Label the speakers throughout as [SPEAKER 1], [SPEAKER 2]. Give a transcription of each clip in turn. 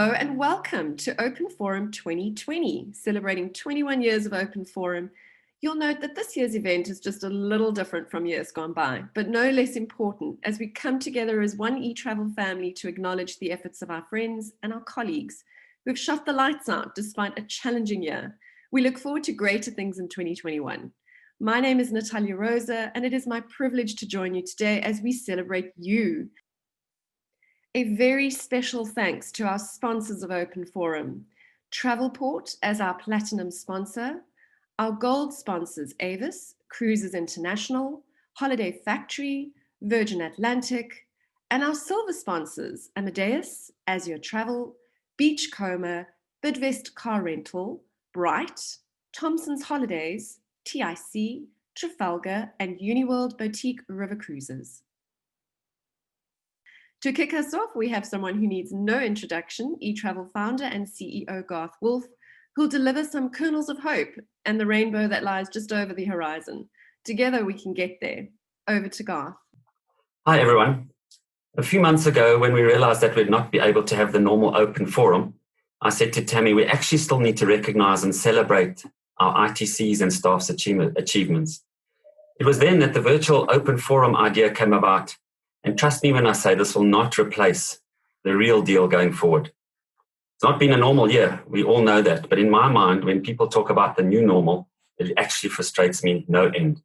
[SPEAKER 1] Hello and welcome to Open Forum 2020, celebrating 21 years of Open Forum. You'll note that this year's event is just a little different from years gone by, but no less important as we come together as one eTravel family to acknowledge the efforts of our friends and our colleagues who've shot the lights out despite a challenging year. We look forward to greater things in 2021. My name is Natalia Rosa, and it is my privilege to join you today as we celebrate you. A very special thanks to our sponsors of Open Forum, Travelport as our platinum sponsor, our gold sponsors Avis, Cruises International, Holiday Factory, Virgin Atlantic, and our silver sponsors Amadeus, Azure Travel, Beachcomber, Bidvest Car Rental, Bright, Thompson's Holidays, TIC, Trafalgar, and Uniworld Boutique River Cruises. To kick us off, we have someone who needs no introduction, eTravel founder and CEO Garth Wolfe, who'll deliver some kernels of hope and the rainbow that lies just over the horizon. Together we can get there. Over to Garth.
[SPEAKER 2] Hi everyone. A few months ago, when we realized that we'd not be able to have the normal Open Forum, I said to Tammy, we actually still need to recognize and celebrate our ITCs and staff's achievements. It was then that the virtual Open Forum idea came about. And trust me when I say this will not replace the real deal going forward. It's not been a normal year. We all know that. But in my mind, when people talk about the new normal, it actually frustrates me no end.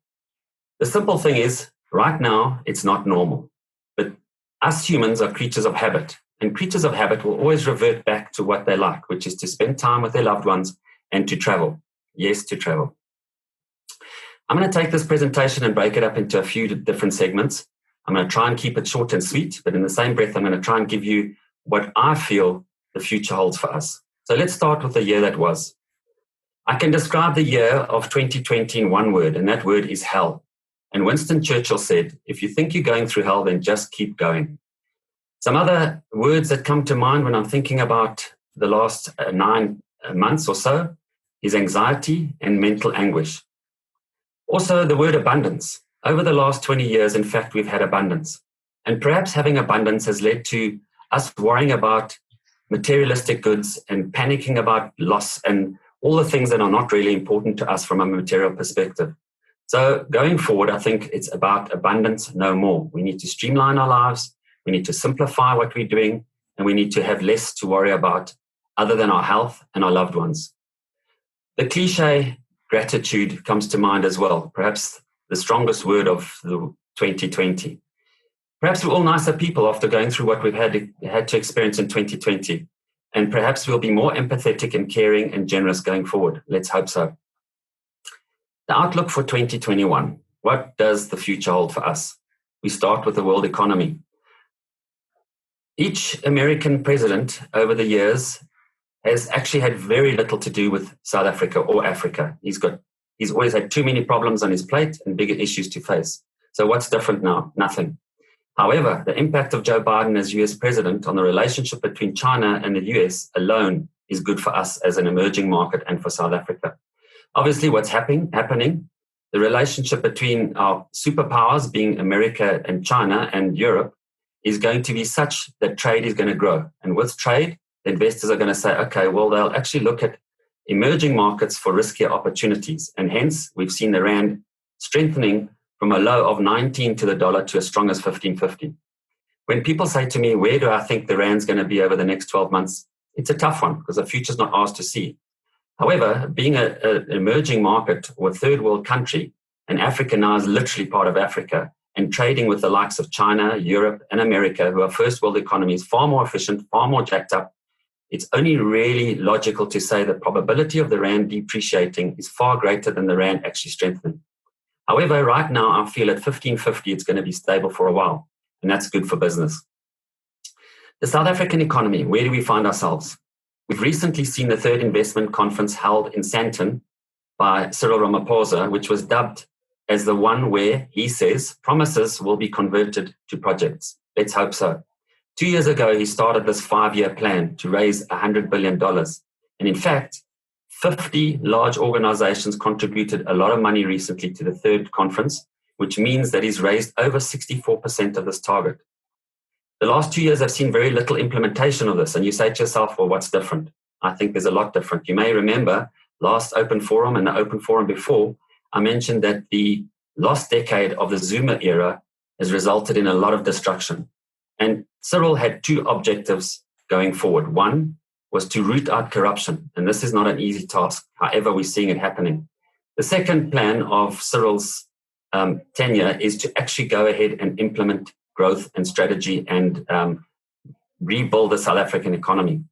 [SPEAKER 2] The simple thing is, right now, it's not normal. But us humans are creatures of habit. And creatures of habit will always revert back to what they like, which is to spend time with their loved ones and to travel. Yes, to travel. I'm going to take this presentation and break it up into a few different segments. I'm going to try and keep it short and sweet, but in the same breath, I'm going to try and give you what I feel the future holds for us. So let's start with the year that was. I can describe the year of 2020 in one word, and that word is hell. And Winston Churchill said, if you think you're going through hell, then just keep going. Some other words that come to mind when I'm thinking about the last 9 months or so is anxiety and mental anguish. Also, the word abundance. Over the last 20 years, in fact, we've had abundance. And perhaps having abundance has led to us worrying about materialistic goods and panicking about loss and all the things that are not really important to us from a material perspective. So going forward, I think it's about abundance no more. We need to streamline our lives. We need to simplify what we're doing, and we need to have less to worry about other than our health and our loved ones. The cliche gratitude comes to mind as well, perhaps the strongest word of the 2020. Perhaps we're all nicer people after going through what we've had to experience in 2020. And perhaps we'll be more empathetic and caring and generous going forward. Let's hope so. The outlook for 2021. What does the future hold for us? We start with the world economy. Each American president over the years has actually had very little to do with South Africa or Africa. He's always had too many problems on his plate and bigger issues to face. So what's different now? Nothing. However, the impact of Joe Biden as US president on the relationship between China and the US alone is good for us as an emerging market and for South Africa. Obviously, what's happening, the relationship between our superpowers being America and China and Europe is going to be such that trade is going to grow. And with trade, the investors are going to say, okay, well, they'll actually look at emerging markets for riskier opportunities. And hence, we've seen the rand strengthening from a low of 19 to the dollar to as strong as 15.50. When people say to me, where do I think the rand's going to be over the next 12 months? It's a tough one because the future's not ours to see. However, being an emerging market or a third world country, and Africa now is literally part of Africa, and trading with the likes of China, Europe, and America, who are first world economies, far more efficient, far more jacked up, it's only really logical to say the probability of the rand depreciating is far greater than the rand actually strengthening. However, right now, I feel at 15.50, it's going to be stable for a while, and that's good for business. The South African economy, where do we find ourselves? We've recently seen the third investment conference held in Sandton by Cyril Ramaphosa, which was dubbed as the one where, he says, promises will be converted to projects. Let's hope so. 2 years ago, he started this 5-year plan to raise $100 billion. And in fact, 50 large organizations contributed a lot of money recently to the third conference, which means that he's raised over 64% of this target. The last 2 years have seen very little implementation of this. And you say to yourself, well, what's different? I think there's a lot different. You may remember last Open Forum and the Open Forum before, I mentioned that the last decade of the Zuma era has resulted in a lot of destruction. And Cyril had two objectives going forward. One was to root out corruption. And this is not an easy task. However, we're seeing it happening. The second plan of Cyril's tenure is to actually go ahead and implement growth and strategy and rebuild the South African economy.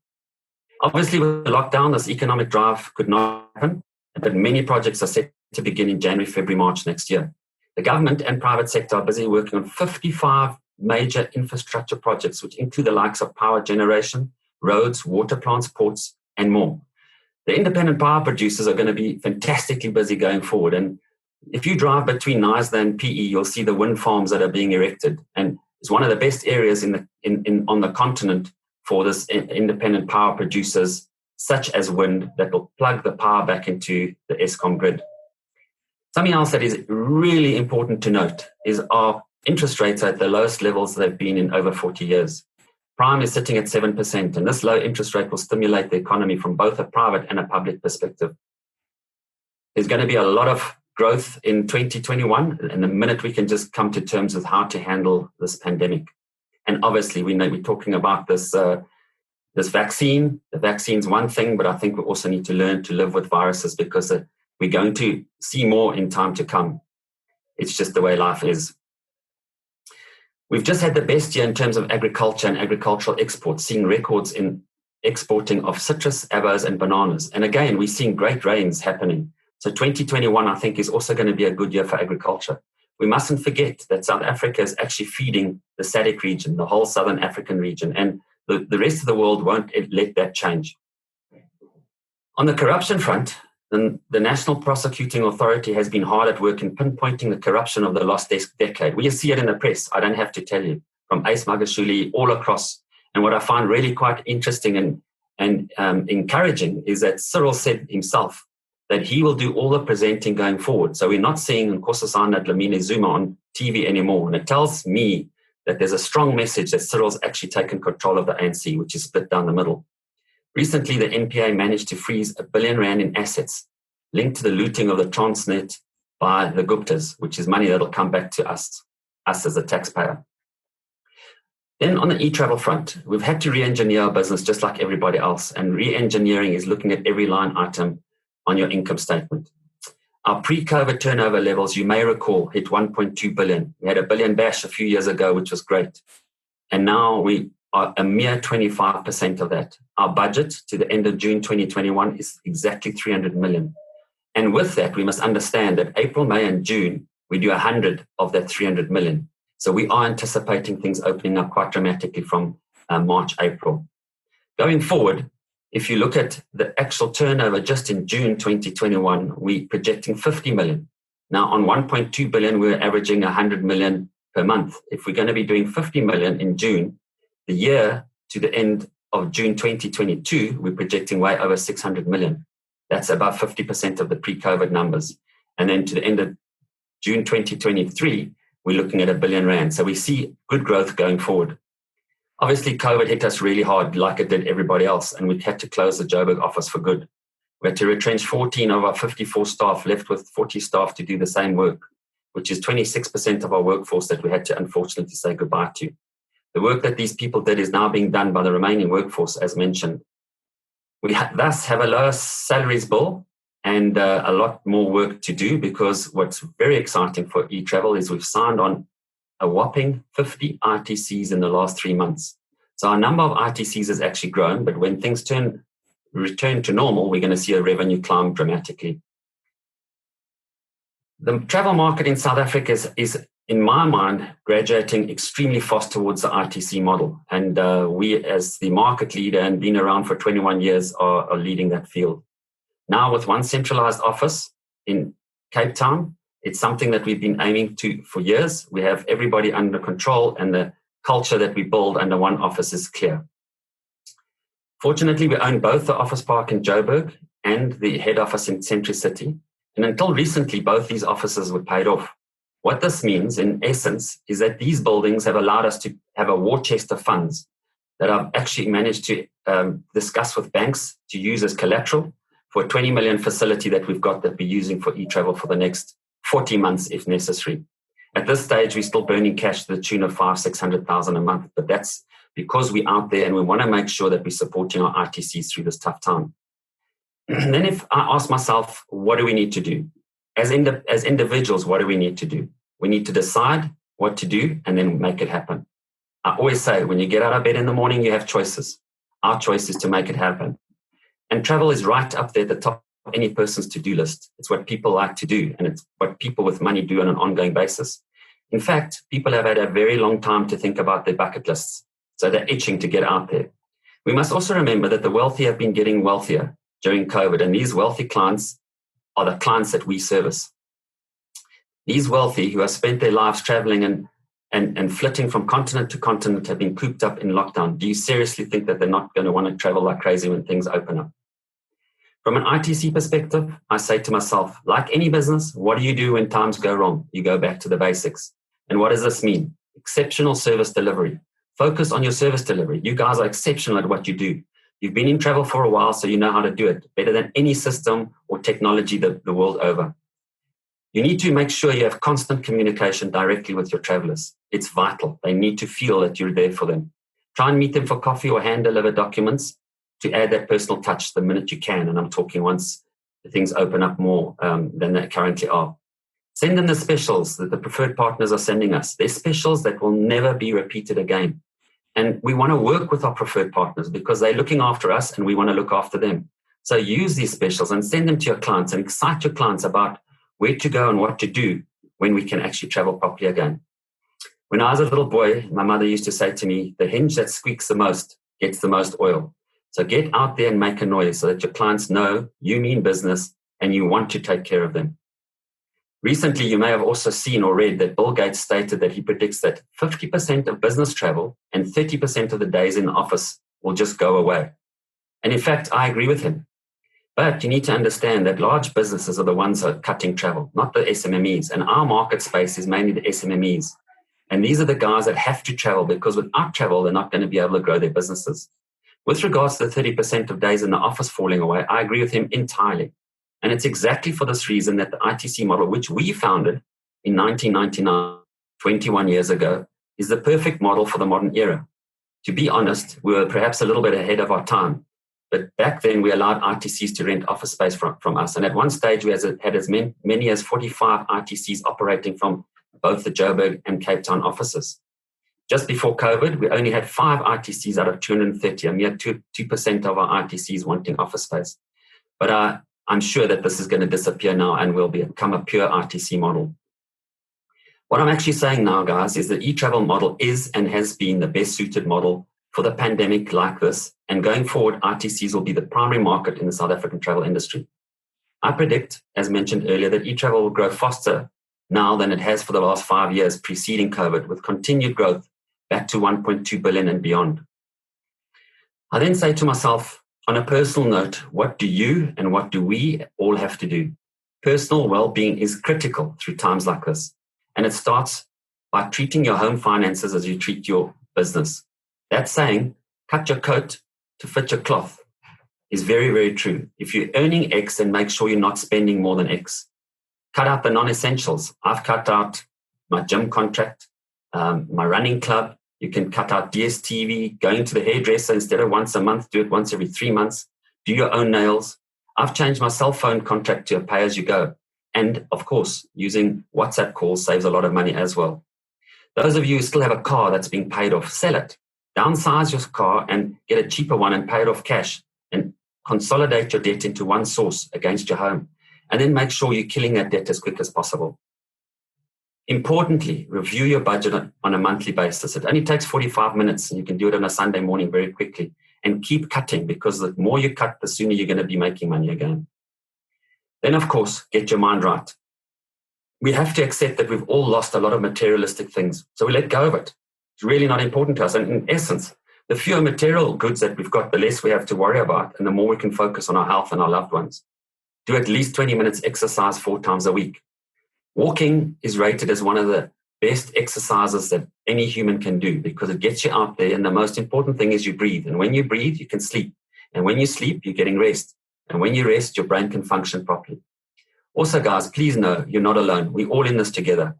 [SPEAKER 2] Obviously, with the lockdown, this economic drive could not happen, but many projects are set to begin in January, February, March next year. The government and private sector are busy working on 55 major infrastructure projects, which include the likes of power generation, roads, water plants, ports, and more. The independent power producers are going to be fantastically busy going forward. And if you drive between Knysna and PE, you'll see the wind farms that are being erected. And it's one of the best areas on the continent for this independent power producers, such as wind, that will plug the power back into the Eskom grid. Something else that is really important to note is our interest rates are at the lowest levels they've been in over 40 years. Prime is sitting at 7%, and this low interest rate will stimulate the economy from both a private and a public perspective. There's going to be a lot of growth in 2021, and the minute we can just come to terms with how to handle this pandemic. And obviously, we know we're talking about this vaccine. The vaccine's one thing, but I think we also need to learn to live with viruses because we're going to see more in time to come. It's just the way life is. We've just had the best year in terms of agriculture and agricultural exports, seeing records in exporting of citrus, avos, and bananas. And again, we're seeing great rains happening. So 2021, I think, is also going to be a good year for agriculture. We mustn't forget that South Africa is actually feeding the SADC region, the whole Southern African region, and the rest of the world won't let that change. On the corruption front, the National Prosecuting Authority has been hard at work in pinpointing the corruption of the last decade. We see it in the press, I don't have to tell you, from Ace Magashule all across. And what I find really quite interesting and encouraging is that Cyril said himself that he will do all the presenting going forward. So we're not seeing Nkosazana Dlamini Zuma on TV anymore. And it tells me that there's a strong message that Cyril's actually taken control of the ANC, which is split down the middle. Recently, the NPA managed to freeze R1 billion in assets linked to the looting of the Transnet by the Guptas, which is money that'll come back to us as a taxpayer. Then on the e-travel front, we've had to re-engineer our business just like everybody else. And re-engineering is looking at every line item on your income statement. Our pre-COVID turnover levels, you may recall, hit 1.2 billion. We had a billion bash a few years ago, which was great. And now we are a mere 25% of that. Our budget to the end of June 2021 is exactly 300 million. And with that, we must understand that April, May, and June, we do 100 of that 300 million. So we are anticipating things opening up quite dramatically from March, April. Going forward, if you look at the actual turnover just in June 2021, we're projecting 50 million. Now, on 1.2 billion, we're averaging 100 million per month. If we're going to be doing 50 million in June, the year to the end of June 2022, we're projecting way over 600 million. That's about 50% of the pre-COVID numbers. And then to the end of June 2023, we're looking at R1 billion. So we see good growth going forward. Obviously, COVID hit us really hard like it did everybody else, and we had to close the Joburg office for good. We had to retrench 14 of our 54 staff, left with 40 staff to do the same work, which is 26% of our workforce that we had to unfortunately say goodbye to. The work that these people did is now being done by the remaining workforce, as mentioned. We thus have a lower salaries bill and a lot more work to do, because what's very exciting for e-travel is we've signed on a whopping 50 ITCs in the last 3 months. So our number of ITCs has actually grown, but when things return to normal, we're going to see a revenue climb dramatically. The travel market in South Africa is, in my mind, graduating extremely fast towards the ITC model. And we, as the market leader and been around for 21 years, are leading that field. Now, with one centralized office in Cape Town, it's something that we've been aiming to for years. We have everybody under control, and the culture that we build under one office is clear. Fortunately, we own both the office park in Joburg and the head office in Century City. And until recently, both these offices were paid off. What this means, in essence, is that these buildings have allowed us to have a war chest of funds that I've actually managed to discuss with banks to use as collateral for a 20 million facility that we've got that we're using for e-travel for the next 40 months if necessary. At this stage, we're still burning cash to the tune of 500,000-600,000 a month, but that's because we're out there and we want to make sure that we're supporting our ITCs through this tough time. And then if I ask myself, what do we need to do? As individuals, what do we need to do? We need to decide what to do and then make it happen. I always say, when you get out of bed in the morning, you have choices. Our choice is to make it happen. And travel is right up there at the top of any person's to-do list. It's what people like to do, and it's what people with money do on an ongoing basis. In fact, people have had a very long time to think about their bucket lists, so they're itching to get out there. We must also remember that the wealthy have been getting wealthier during COVID, and these wealthy clients are the clients that we service. These wealthy who have spent their lives traveling and flitting from continent to continent have been cooped up in lockdown. Do you seriously think that they're not going to want to travel like crazy when things open up? From an ITC perspective, I say to myself, like any business, what do you do when times go wrong? You go back to the basics. And what does this mean? Exceptional service delivery. Focus on your service delivery. You guys are exceptional at what you do. You've been in travel for a while, so you know how to do it better than any system or technology the world over. You need to make sure you have constant communication directly with your travelers. It's vital. They need to feel that you're there for them. Try and meet them for coffee or hand-deliver documents to add that personal touch the minute you can. And I'm talking once things open up more than they currently are. Send them the specials that the preferred partners are sending us. They're specials that will never be repeated again. And we want to work with our preferred partners because they're looking after us and we want to look after them. So use these specials and send them to your clients and excite your clients about where to go and what to do when we can actually travel properly again. When I was a little boy, my mother used to say to me, the hinge that squeaks the most gets the most oil. So get out there and make a noise so that your clients know you mean business and you want to take care of them. Recently, you may have also seen or read that Bill Gates stated that he predicts that 50% of business travel and 30% of the days in the office will just go away. And in fact, I agree with him. But you need to understand that large businesses are the ones who are cutting travel, not the SMMEs. And our market space is mainly the SMMEs. And these are the guys that have to travel because without travel, they're not going to be able to grow their businesses. With regards to the 30% of days in the office falling away, I agree with him entirely. And it's exactly for this reason that the ITC model, which we founded in 1999, 21 years ago, is the perfect model for the modern era. To be honest, we were perhaps a little bit ahead of our time. But back then, we allowed ITCs to rent office space from us. And at one stage, we had as many as 45 ITCs operating from both the Joburg and Cape Town offices. Just before COVID, we only had 5 ITCs out of 230, a mere 2% of our ITCs wanting office space. But I'm sure that this is going to disappear now and will become a pure ITC model. What I'm actually saying now, guys, is the e-travel model is and has been the best suited model for the pandemic like this. And going forward, ITCs will be the primary market in the South African travel industry. I predict, as mentioned earlier, that e-travel will grow faster now than it has for the last 5 years preceding COVID, with continued growth back to 1.2 billion and beyond. I then say to myself, on a personal note, what do you and what do we all have to do? Personal well-being is critical through times like this. And it starts by treating your home finances as you treat your business. That saying, cut your coat to fit your cloth, is very, very true. If you're earning X, then make sure you're not spending more than X. Cut out the non-essentials. I've cut out my gym contract, my running club. You can cut out DSTV, going to the hairdresser instead of once a month, do it once every 3 months. Do your own nails. I've changed my cell phone contract to a pay-as-you-go. And, of course, using WhatsApp calls saves a lot of money as well. Those of you who still have a car that's being paid off, sell it. Downsize your car and get a cheaper one and pay it off cash. And consolidate your debt into one source against your home. And then make sure you're killing that debt as quick as possible. Importantly, review your budget on a monthly basis. It only takes 45 minutes and you can do it on a Sunday morning very quickly. And keep cutting, because the more you cut, the sooner you're going to be making money again. Then, of course, get your mind right. We have to accept that we've all lost a lot of materialistic things. So we let go of it. It's really not important to us. And in essence, the fewer material goods that we've got, the less we have to worry about and the more we can focus on our health and our loved ones. Do at least 20 minutes exercise 4 times a week. Walking is rated as one of the best exercises that any human can do because it gets you out there. And the most important thing is you breathe. And when you breathe, you can sleep. And when you sleep, you're getting rest. And when you rest, your brain can function properly. Also, guys, please know you're not alone. We're all in this together.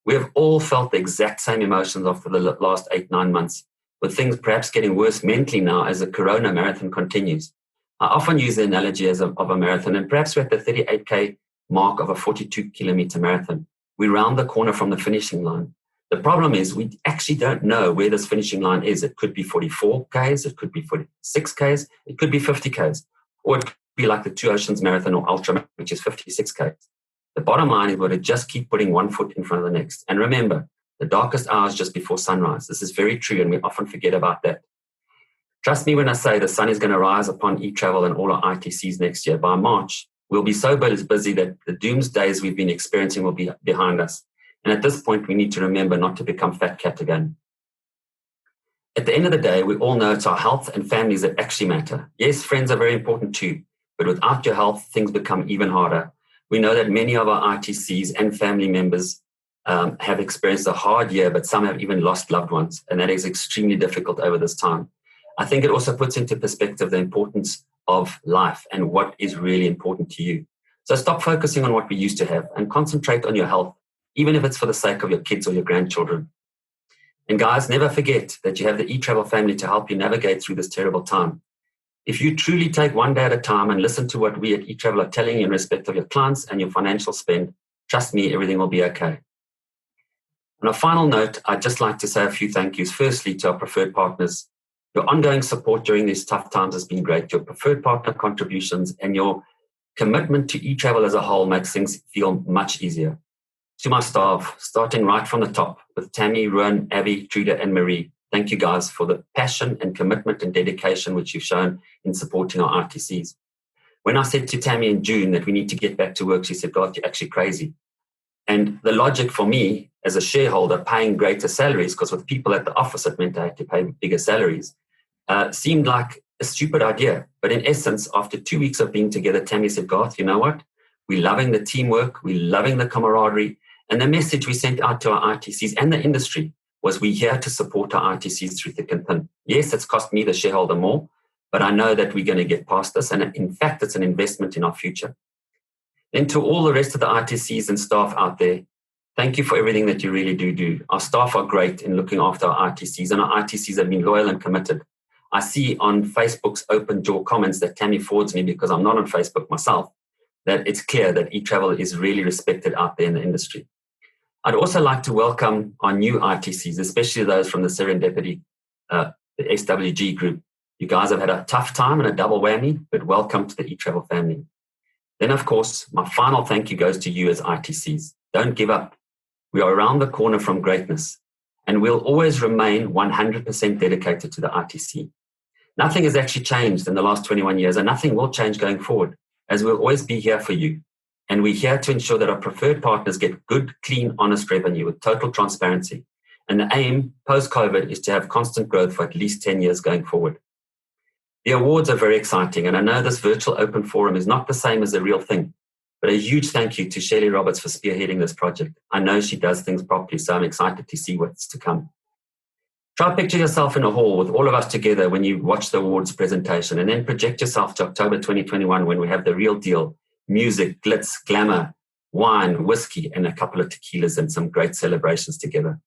[SPEAKER 2] We have all felt the exact same emotions after the last 8-9 months, with things perhaps getting worse mentally now as the Corona marathon continues. I often use the analogy of a marathon, and perhaps we're at the 38K mark of a 42-kilometer marathon. We round the corner from the finishing line. The problem is we actually don't know where this finishing line is. It could be 44Ks, it could be 46Ks, it could be 50Ks, or it could be like the Two Oceans Marathon or Ultra, which is 56Ks. The bottom line is we've got to just keep putting one foot in front of the next. And remember, the darkest hour is just before sunrise. This is very true, and we often forget about that. Trust me when I say the sun is going to rise upon e-travel and all our ITCs next year. By March, we'll be so busy that the doomsdays we've been experiencing will be behind us. And at this point, we need to remember not to become fat cat again. At the end of the day, we all know it's our health and families that actually matter. Yes, friends are very important too, but without your health, things become even harder. We know that many of our ITCs and family members have experienced a hard year, but some have even lost loved ones, and that is extremely difficult over this time. I think it also puts into perspective the importance of life and what is really important to you. So stop focusing on what we used to have and concentrate on your health, even if it's for the sake of your kids or your grandchildren. And guys, never forget that you have the e-travel family to help you navigate through this terrible time. If you truly take one day at a time and listen to what we at e-travel are telling you in respect of your clients and your financial spend, trust me, everything will be okay. On a final note, I'd just like to say a few thank yous. Firstly, to our preferred partners. Your ongoing support during these tough times has been great. Your preferred partner contributions and your commitment to e-travel as a whole makes things feel much easier. To my staff, starting right from the top with Tammy, Ruan, Abby, Truda, and Marie, thank you guys for the passion and commitment and dedication which you've shown in supporting our RTCs. When I said to Tammy in June that we need to get back to work, she said, God, you're actually crazy. And the logic for me as a shareholder paying greater salaries, because with people at the office it meant I had to pay bigger salaries, seemed like a stupid idea. But in essence, after 2 weeks of being together, Tammy said, Garth, you know what? We're loving the teamwork. We're loving the camaraderie. And the message we sent out to our ITCs and the industry was we're here to support our ITCs through thick and thin. Yes, it's cost me, the shareholder, more, but I know that we're going to get past this. And in fact, it's an investment in our future. Then to all the rest of the ITCs and staff out there, thank you for everything that you really do. Our staff are great in looking after our ITCs, and our ITCs have been loyal and committed. I see on Facebook's open door comments that Tammy forwards me because I'm not on Facebook myself, that it's clear that e-travel is really respected out there in the industry. I'd also like to welcome our new ITCs, especially those from the Serendipity, the SWG group. You guys have had a tough time and a double whammy, but welcome to the e-travel family. Then, of course, my final thank you goes to you as ITCs. Don't give up. We are around the corner from greatness, and we'll always remain 100% dedicated to the ITC. Nothing has actually changed in the last 21 years, and nothing will change going forward, as we'll always be here for you. And we're here to ensure that our preferred partners get good, clean, honest revenue with total transparency. And the aim, post-COVID, is to have constant growth for at least 10 years going forward. The awards are very exciting, and I know this virtual open forum is not the same as the real thing, but a huge thank you to Shelley Roberts for spearheading this project. I know she does things properly, so I'm excited to see what's to come. Try to picture yourself in a hall with all of us together when you watch the awards presentation, and then project yourself to October 2021 when we have the real deal. Music, glitz, glamour, wine, whiskey, and a couple of tequilas and some great celebrations together.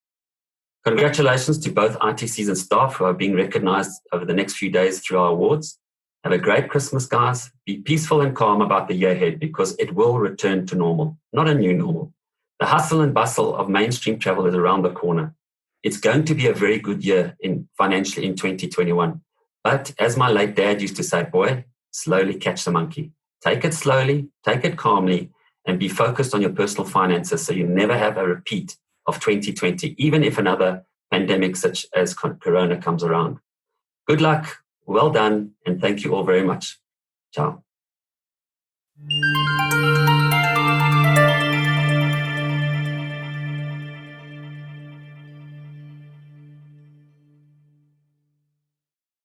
[SPEAKER 2] Congratulations to both ITCs and staff who are being recognized over the next few days through our awards. Have a great Christmas, guys. Be peaceful and calm about the year ahead because it will return to normal, not a new normal. The hustle and bustle of mainstream travel is around the corner. It's going to be a very good year financially in 2021. But as my late dad used to say, boy, slowly catch the monkey. Take it slowly, take it calmly, and be focused on your personal finances so you never have a repeat of 2020, even if another pandemic such as Corona comes around. Good luck, well done, and thank you all very much. Ciao.